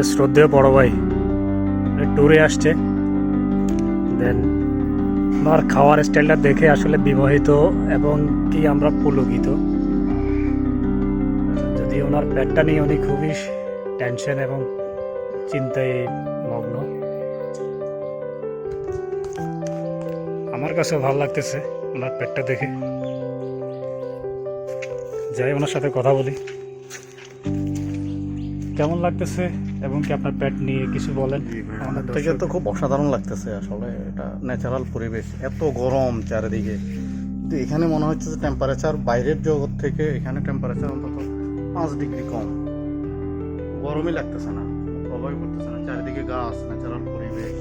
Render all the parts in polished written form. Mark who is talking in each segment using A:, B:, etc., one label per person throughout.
A: আমাদের শ্রদ্ধেয় বড় ভাই ট্যুরে আসছে। দেন আমার খাওয়ার স্টাইলটা দেখে আসলে বিমোহিত এবং কি আমরা পুলকিত। যদি ওনার পেটটা নিয়ে উনি খুবই টেনশন এবং চিন্তায় মগ্ন। আমার কাছে ভালো লাগতেছে ওনার পেটটা দেখে। যাই ওনার সাথে কথা বলি, কেমন লাগতেছে এবং কি আপনার পেট নিয়ে কিছু বলেন।
B: আমাদের থেকে তো খুব অসাধারণ লাগতেছে আসলে। এটা ন্যাচারাল পরিবেশ, এত গরম চারিদিকে, কিন্তু এখানে মনে হচ্ছে যে টেম্পারেচার বাইরের জগৎ থেকে এখানে টেম্পারেচার অন্তত 5 ডিগ্রি কম। গরমই লাগতেছে না, প্রভাবই পড়তেছে না। চারিদিকে গাছ, ন্যাচারাল পরিবেশ।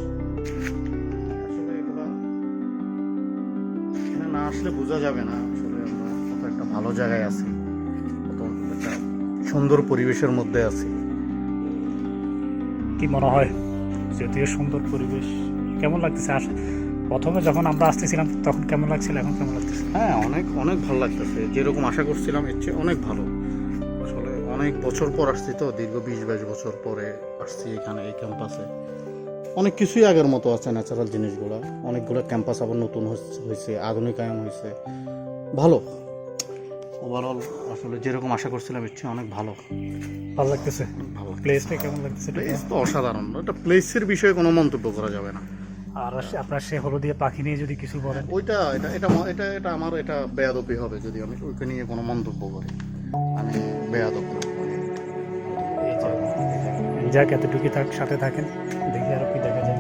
B: আসলে এগুলো এখানে না আসলে বোঝা যাবে না আসলে আমরা কত একটা ভালো জায়গায় আছি, কত একটা সুন্দর পরিবেশের মধ্যে আছি।
A: কি মনে হয় যদিও সুন্দর পরিবেশ, কেমন লাগতেছে? আর প্রথমে যখন আমরা আসতেছিলাম তখন কেমন লাগছিল, এখন কেমন লাগতেছে?
B: হ্যাঁ, অনেক অনেক ভালো লাগতেছে। যেরকম আশা করছিলাম এর চেয়ে অনেক ভালো। আসলে অনেক বছর পর আসছি তো, দীর্ঘ 20-22 বছর পরে আসছি এখানে এই ক্যাম্পাসে। অনেক কিছুই আগের মতো আছে, ন্যাচারাল জিনিসগুলো। অনেকগুলো ক্যাম্পাস আবার নতুন হয়েছে, আধুনিকায়ন হয়েছে, ভালো। ওভারঅল আসলে যেরকম আশা করছিলাম এর চেয়ে অনেক ভালো।
A: ভালো লাগতেছে।
B: ভালো
A: প্লেসটা কেমন লাগতেছে?
B: প্লেস তো অসাধারণ। এটা প্লেসের বিষয়ে কোনো মন্তব্য করা যাবে না।
A: আর আপনার সে হলদিয়া পাখি নিয়ে যদি কিছু বলেন।
B: ওইটা এটা এটা এটা এটা আমার এটা বেয়াদবি হবে যদি আমি ওইটা নিয়ে কোনো মন্তব্য করি। আমি বেয়াদব না।
A: যাক, এতটুকু সাথে থাকেন, দেখি আরো কি দেখা যায়।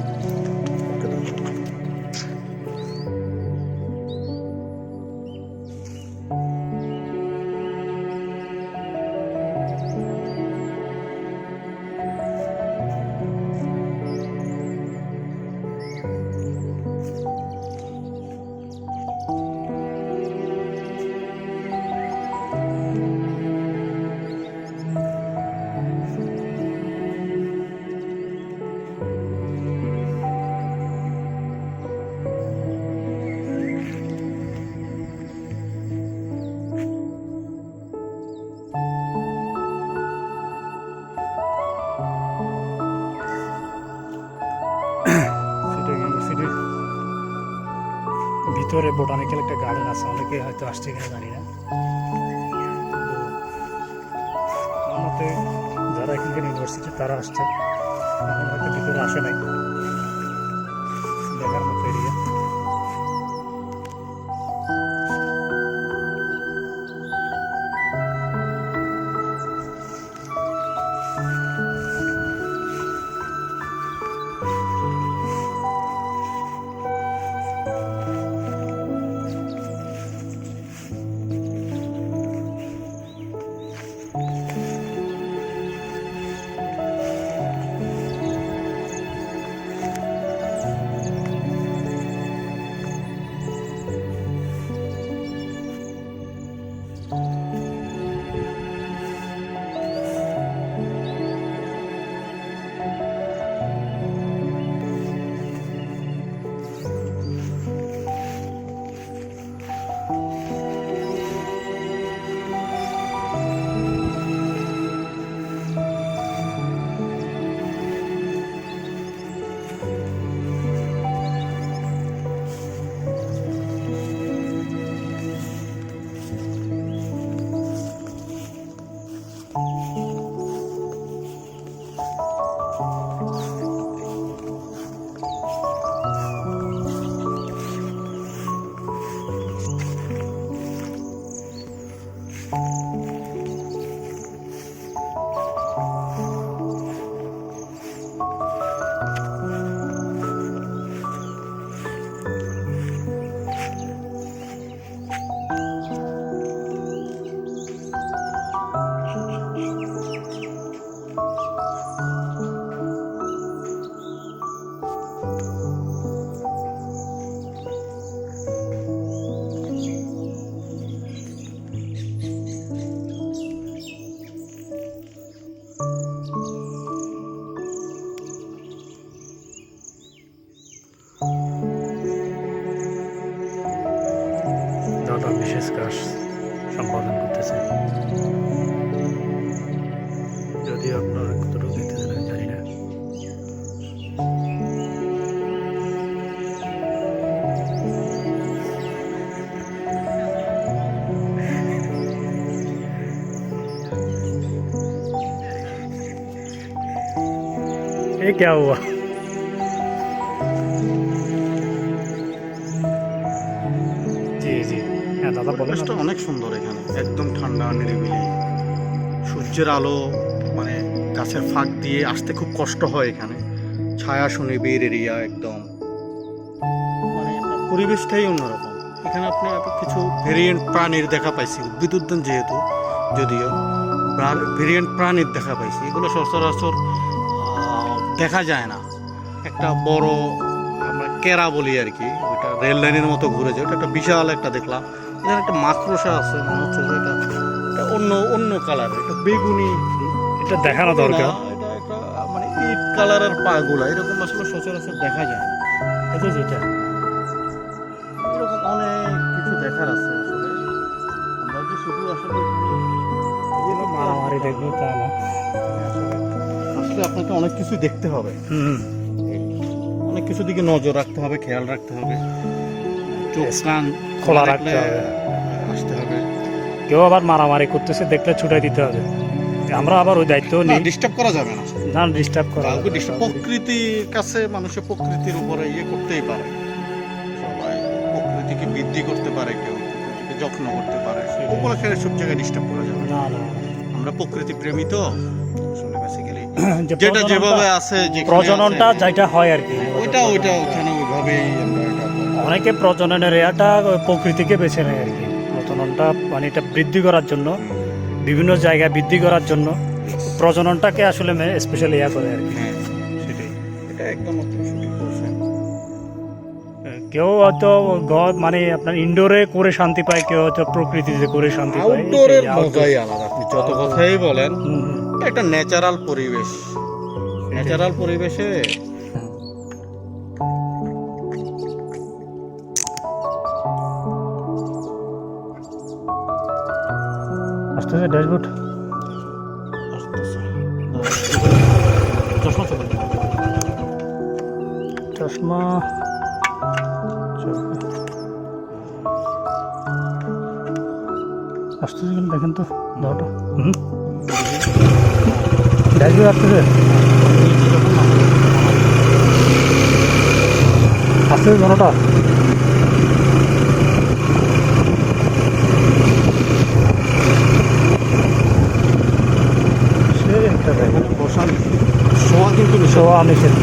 A: ইউনিভার্সিটির ভিতরে বোটানিক্যাল একটা গার্ডেন আছে, অনেকে হয়তো আসছে কিনা জানি না। তো আমার মতে যারা এখানকার ইউনিভার্সিটি তারা আসছে, এখন হয়তো ভিতরে আসে নাই, দেখার মতো এরিয়া। দাদা বিশেষ কাজ সম্পাদন করতেছে, যদিও আপনারা কতটুকু দেখতেছেন আমি জানি না। ये क्या हुआ? জি জি, হ্যাঁ দাদা বলেন।
B: পরিবেশটা অনেক সুন্দর এখানে, একদম ঠান্ডা নিরিবিলি, সূর্যের আলো মানে গাছের ফাঁক দিয়ে আসতে খুব কষ্ট হয় এখানে, ছায়া সুনিবিড় এরিয়া একদম, মানে আপনার পরিবেশটাই অন্যরকম। এখানে আপনি কিছু ভেরিয়েন্ট প্রাণীর দেখা পাইছি, উদ্ভিদ উদ্যান যেহেতু, যদিও ভেরিয়েন্ট প্রাণীর দেখা পাইছি, এগুলো সচরাচর দেখা যায় না। একটা বড় আমরা কেরা বলি আর কি, ওইটা রেল লাইনের মতো ঘুরে যায়, ওটা একটা বিশাল একটা দেখলাম। এখানে একটা মাকড়সা আছে, মনে হচ্ছে যে এটা এটা অন্য অন্য কালার, এটা বেগুনি,
A: এটা দেখানো দরকার।
B: এটা একটা মানে ইট কালারের পাগুলা, এরকম আসলে সচরাচর দেখা যায় না।
A: এটা যেটা
B: এরকম অনেক কিছু দেখার আছে আসলে, আমরা যে শুধু আসলে
A: মারামারি দেখবো তা না,
B: আসলে আপনাকে অনেক কিছু দেখতে হবে, অনেক কিছু দিকে নজর রাখতে হবে, খেয়াল রাখতে হবে, চোখ কান
A: খোলা রাখতে হবে,
B: আসতে হবে।
A: কেউ আবার মারামারি করতেছে দেখলে ছুটাই দিতে হবে, আমরা আবার ওই দায়িত্ব
B: না,
A: নিই,
B: ডিস্টার্ব করা যাবে না,
A: না ডিস্টার্ব করা
B: কাউকে disturb- প্রকৃতির কাছে মানুষের প্রকৃতির উপরে ইয়ে করতেই পারে, সবাই প্রকৃতিকে বৃদ্ধি করতে পারে, কেউ প্রকৃতিকে যত্ন করতে পারে, উপলক্ষে সব জায়গায় ডিস্টার্ব করা যাবে না।
A: না না,
B: আমরা প্রকৃতি প্রেমী তো আসলে বেসিক্যালি
A: যে
B: যেটা
A: প্রজননটা-
B: যেভাবে আছে, যেখানে
A: প্রজননটা
B: আছে,
A: যেটা হয় আর কি,
B: ওইটা ওখানে ওইভাবেই আমরা এটা
A: অনেকে প্রজননের এয়াটা প্রকৃতিকে বেছে নেয় আর কি, প্রজননটা মানে এটা বৃদ্ধি করার জন্য, বিভিন্ন জায়গায় বৃদ্ধি করার জন্য প্রজননটাকে আসলে স্পেশালি ইয়া করে আর কি।
B: হ্যাঁ সেটাই, এটা একদম আপনি সঠিক বলছেন।
A: কেউ হয়তো মানে আপনার ইনডোরে করে শান্তি পায়, কেউ হয়তো প্রকৃতিতে করে শান্তি পায়।
B: আউটডোরের
A: এটাই outdoor।
B: মজাই আলাদা, আপনি যত কথাই বলেন,
A: হুম, হুম।
B: এটা একটা ন্যাচারাল পরিবেশ, ন্যাচারাল পরিবেশে
A: আসতেছে ড্যাশবোর্ড,
B: চশমা চলে
A: চশমা আসতেছে কিনা দেখেন তো দাওটা। ড্যাশবোর্ড আসতেছে, আসতেছে ঘনটা। সে একটা দেখেন
B: বসান, শোয়া কিন্তু
A: শোয়া আমি সেটা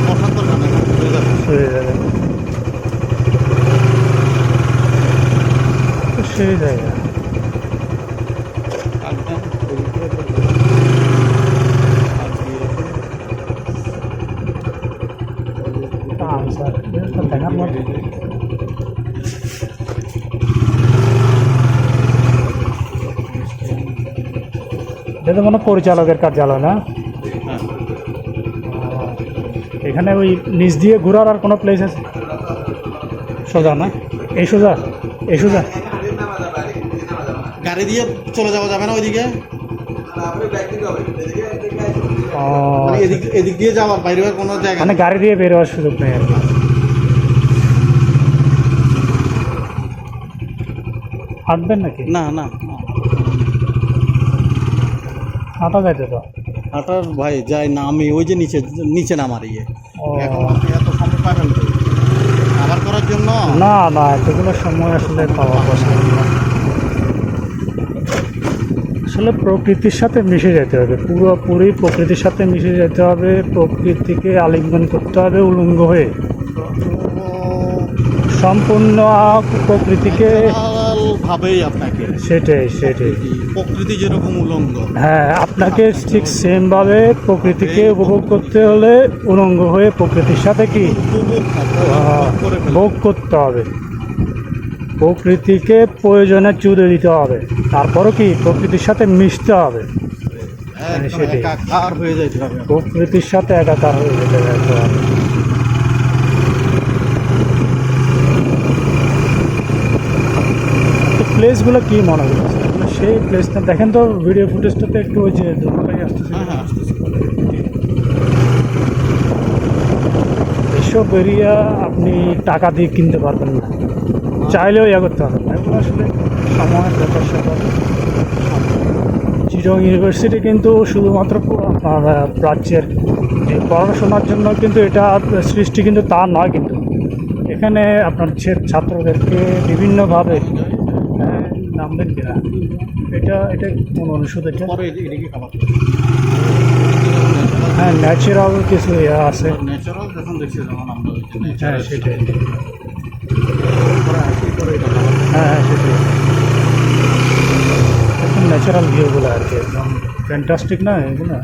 B: বসার দরকার নেই, ঘুরে যাবে।
A: হয়ে যাবে তো সেই জায়গা। আনসার দেখার মতো এটা তো মনে হয় পরিচালকের কার্যালয় না?
B: হ্যাঁ।
A: এখানে ওই নিচ দিয়ে ঘোরার আর কোনো প্লেস আছে? সোজা না, এই সোজা, এই সোজা
B: গাড়ি দিয়ে চলে যাওয়া যাবে না ওইদিকে,
A: ও,
B: মানে এদিক দিয়ে যাওয়ার বাইরে আর কোনো জায়গা
A: মানে
B: নেই।
A: গাড়ি দিয়ে বের হওয়ার সুযোগ নেই আর কি। হাঁটবেন নাকি?
B: না না না।
A: হাঁটা যাইতে তো।
B: হাঁটার ভাই যাই না, আমি ওই যে নিচে নিচে নামার ইয়ে,
A: ও
B: এখন আপনি এত সময় পাবেন তো আবার করার জন্য।
A: না না, এতগুলো সময় আসলে পাওয়া পসিবল না। আসলে প্রকৃতির সাথে মিশে যেতে হবে, পুরোপুরি প্রকৃতির সাথে মিশে যেতে হবে, প্রকৃতিকে আলিঙ্গন করতে হবে উলঙ্গ হয়ে, সম্পূর্ণ প্রকৃতিকে।
B: ভাবেই আপনাকে
A: সেটাই সেটাই,
B: প্রকৃতি যেরকম উলঙ্গ,
A: হ্যাঁ আপনাকে ঠিক সেমভাবে প্রকৃতিকে উপভোগ করতে হলে উলঙ্গ হয়ে প্রকৃতির সাথে কি ভোগ করতে হবে, প্রকৃতিকে প্রয়োজনে চুদে দিতে হবে, তারপরও কি প্রকৃতির সাথে মিশতে হবে, সেটাই।
B: একাকার হয়ে যাইতে হবে।
A: প্রকৃতির সাথে একাকার হয়ে যেতে হবে। প্লেসগুলো কি মনে হচ্ছে সেই প্লেসটা দেখেন তো, ভিডিও ফুটেজটাতে একটু ওই যে দুর্গাই আসতেছে,
B: হ্যাঁ হ্যাঁ আসতেছে।
A: এসব এরিয়া আপনি টাকা দিয়ে কিনতে পারবেন না, চাইলেও ইয়া করতে পারবেন না, এগুলো আসলে সময়ের ব্যাপার স্যাপার। চিটগাং ইউনিভার্সিটি কিন্তু শুধুমাত্র আপনার প্রাচ্যের যে পড়াশোনার জন্য কিন্তু এটা সৃষ্টি কিন্তু তা নয় কিন্তু এখানে আপনার ছাত্রদেরকে বিভিন্নভাবে নামবেন কিনা এটা এটা কোন অনুষদ এটা
B: পরে এদিকে খাবার
A: হ্যাঁ ন্যাচারাল কিছু ইয়ে আছে
B: ন্যাচারাল যখন দেখছি যখন আমরা
A: হ্যাঁ সেটাই
B: পরে আসি পরে এটা খাবার
A: হ্যাঁ হ্যাঁ সেটাই একদম ন্যাচারাল ভিউগুলো আর কি একদম ফ্যান্টাস্টিক না এগুলো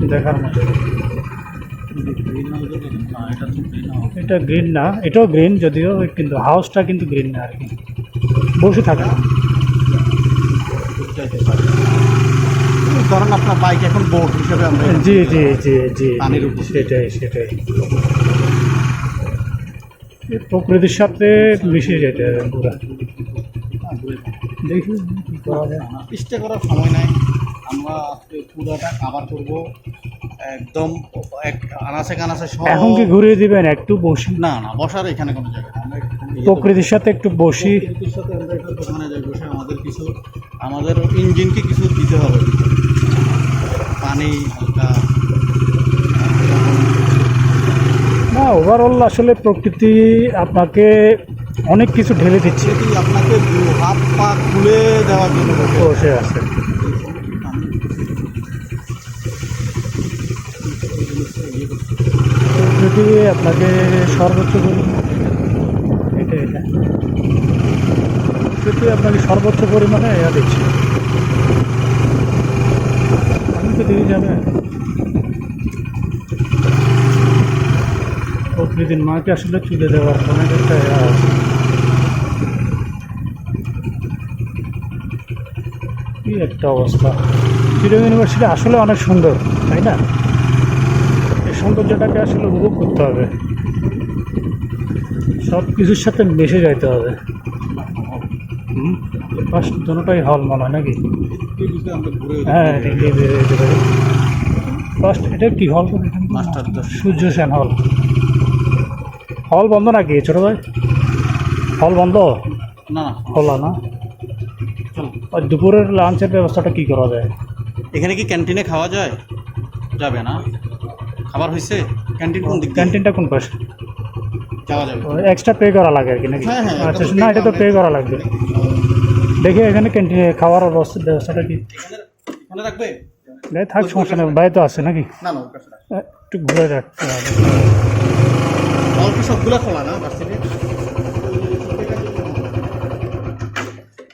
A: দেখার মতো
B: না এটা তো green house।
A: এটা গ্রিন না এটাও গ্রিন যদিও কিন্তু হাউসটা কিন্তু গ্রিন না আর কি বসে থাকে না
B: ধরেন আপনার বাইক এখন বোট হিসেবে আমরা
A: জি জি জি জি
B: পানির উপর।
A: সেটাই সেটাই এই প্রকৃতির সাথে মিশে যেতে হবে পুরা দেখি কি করা যায়
B: চেষ্টা করার সময় নাই আমরা আজকে পুরোটা কাভার করব একদম এক আনাচে কানাচে সব
A: এখন কি ঘুরিয়ে দিবেন একটু বসি
B: না না বসার এখানে কোনো জায়গা নেই। আমরা একটু
A: প্রকৃতির সাথে একটু বসি
B: প্রকৃতির সাথে আমরা একটু ওখানে যাই বসে আমাদের ইঞ্জিনকে কিছু দিতে হবে পানি হালকা
A: না ওভারঅল আসলে প্রকৃতি আপনাকে অনেক কিছু ঢেলে দিচ্ছে
B: সেটি আপনাকে হাত পা খুলে দেওয়ার জন্য বসে
A: বসে আছে প্রকৃতি আপনাকে সর্বোচ্চ এটা এটা প্রকৃতি আপনাকে সর্বোচ্চ পরিমাণে ইয়া দিচ্ছে আমি তো দিয়ে যাবে প্রকৃতির মাকে আসলে তুলে দেওয়ার অনেক একটা ইয়া আছে কি একটা অবস্থা চিটগাং ইউনিভার্সিটি আসলে অনেক সুন্দর তাই না এই সৌন্দর্যটাকে আসলে উপভোগ করতে হবে সব কিছুর সাথে মিশে যাইতে হবে ফার্স্ট দুটোটাই হল মনে হয় নাকি
B: আমরা ঘুরে
A: হ্যাঁ এদিকে বেরিয়ে যেতে পারি ফার্স্ট এটা কি হল
B: মাস্টার
A: সূর্য সেন হল হল বন্ধ নাকি ছোট ভাই হল বন্ধ
B: না না
A: খোলা না
B: চলো
A: আর দুপুরের লাঞ্চের ব্যবস্থাটা কি করা যায়
B: এখানে কি ক্যান্টিনে খাওয়া যায় যাবে না খাবার হয়েছে ক্যান্টিন কোন দিক দিয়ে?
A: ক্যান্টিনটা কোন পাশে
B: যাওয়া যাবে
A: এক্সট্রা পে করা লাগে আর কি নাকি
B: হ্যাঁ, হ্যাঁ,
A: আচ্ছা
B: এটা তো
A: না
B: pay
A: এটা তো
B: করা
A: পে করা লাগবে দেখি এখানে ক্যান্টিনে খাওয়ার ব্যবস্থাটা কি
B: মনে রাখবে
A: নাই থাক সমস্যা নেই বাইরে তো আছে নাকি
B: না না ওর কাছে রাখবে।
A: একটু ঘুরে রাখতে হবে
B: অল্প সবগুলো খোলা না ভার্সিটি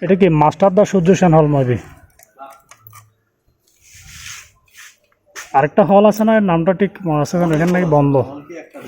A: এটা কি মাস্টার দা সূর্য সেন হল মেবি আরেকটা হল আছে না নামটা ঠিক মনে আছে এখানে নাকি বন্ধ
B: একটা